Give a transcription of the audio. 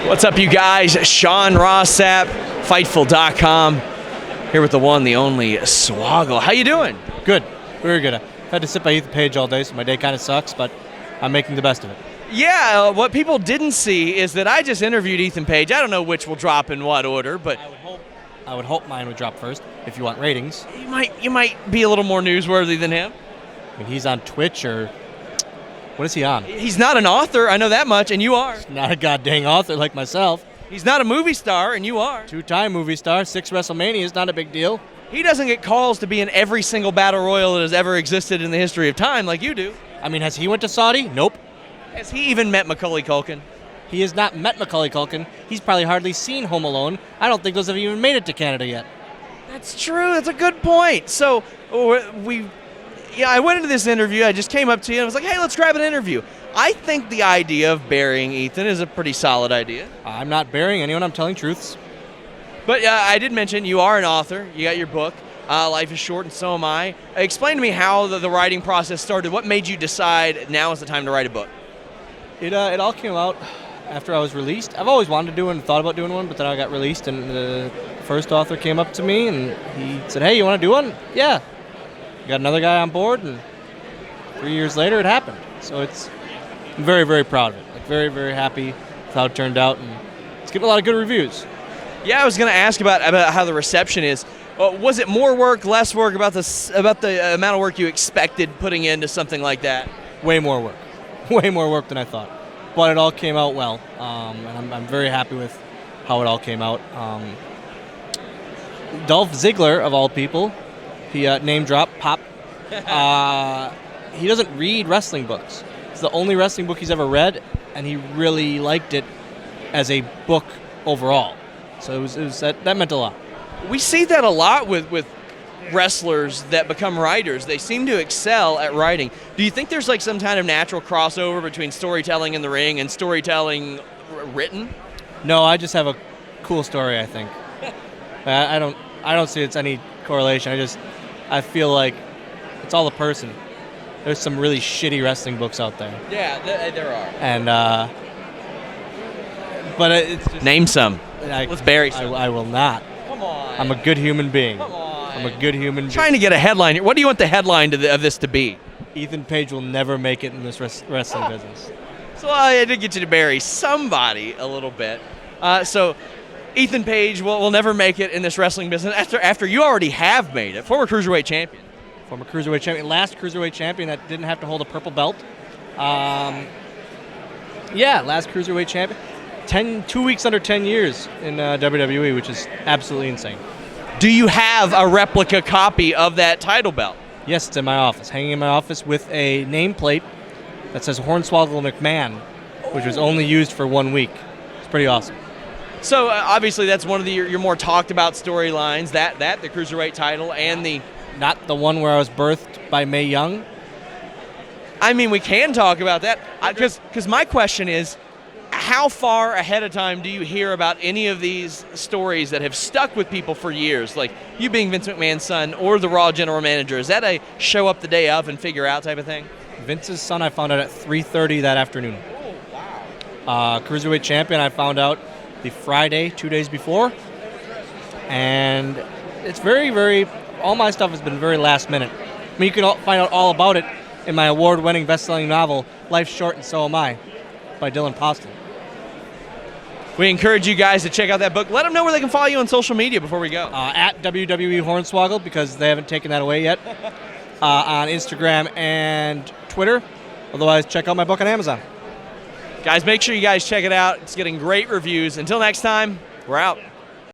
What's up, you guys? Sean Ross Sapp, Fightful.com, here with the one, the only Swoggle. How you doing? Good. Very good. I've had to sit by Ethan Page all day, so my day kind of sucks, but I'm making the best of it. Yeah, what people didn't see is that I just interviewed Ethan Page. I don't know which will drop in what order, but I would hope mine would drop first if you want ratings. You might be a little more newsworthy than him. I mean, he's on Twitch, or what is he on? He's not an author, I know that much, and you are. He's not a goddamn author like myself. He's not a movie star, and you are. 2-time movie star, 6 WrestleManias, not a big deal. He doesn't get calls to be in every single battle royal that has ever existed in the history of time like you do. I mean, has he went to Saudi? Nope. Has he even met Macaulay Culkin? He has not met Macaulay Culkin. He's probably hardly seen Home Alone. I don't think those have even made it to Canada yet. That's true. That's a good point. So I went into this interview. I just came up to you and I was like, hey, let's grab an interview. I think the idea of burying Ethan is a pretty solid idea. I'm not burying anyone. I'm telling truths. But I did mention you are an author. You got your book, Life is Short and So Am I. Explain to me how the writing process started. What made you decide now is the time to write a book? It all came out after I was released. I've always wanted to do one, thought about doing one, but then I got released, and the first author came up to me, and he said, hey, you want to do one? Yeah. Got another guy on board, and 3 years later, it happened. So I'm very, very proud of it. Like, very, very happy with how it turned out, and it's getting a lot of good reviews. Yeah, I was going to ask about how the reception is. Was it more work, less work, about the amount of work you expected putting into something like that? Way more work. Way more work than I thought. But it all came out well, and I'm very happy with how it all came out. Dolph Ziggler, of all people, he name drop, Pop. He doesn't read wrestling books. It's the only wrestling book he's ever read, and he really liked it as a book overall. So that meant a lot. We see that a lot with wrestlers that become writers. They seem to excel at writing. Do you think there's like some kind of natural crossover between storytelling in the ring and storytelling written? No, I just have a cool story, I think. I don't see it's any correlation. I feel like it's all the person. There's some really shitty wrestling books out there. Yeah, there are. And but it's just, name some. Let's bury some. I will not. Come on. I'm a good human being. Come on. I'm a good human being. Trying to get a headline here. What do you want the headline of this to be? Ethan Page will never make it in this wrestling business. So I did get you to bury somebody a little bit. So Ethan Page will never make it in this wrestling business after you already have made it. Former Cruiserweight champion. Former Cruiserweight champion. Last Cruiserweight champion that didn't have to hold a purple belt. Last Cruiserweight champion. 2 weeks under 10 years in WWE, which is absolutely insane. Do you have a replica copy of that title belt? Yes, it's in my office, hanging in my office with a nameplate that says Hornswoggle McMahon, which was only used for 1 week. It's pretty awesome. So obviously that's one of your more talked about storylines, that the Cruiserweight title and the... Not the one where I was birthed by Mae Young? I mean, we can talk about that, because my question is, how far ahead of time do you hear about any of these stories that have stuck with people for years, like you being Vince McMahon's son or the Raw general manager? Is that a show up the day of and figure out type of thing? Vince's son, I found out at 3:30 that afternoon. Oh, wow. Cruiserweight champion, I found out the Friday, 2 days before. And it's very, very, all my stuff has been very last minute. I mean, you can find out all about it in my award-winning best-selling novel, Life's Short and So Am I, by Dylan Poston. We encourage you guys to check out that book. Let them know where they can follow you on social media before we go. At WWE Hornswoggle, because they haven't taken that away yet. On Instagram and Twitter. Otherwise, check out my book on Amazon. Guys, make sure you guys check it out. It's getting great reviews. Until next time, we're out.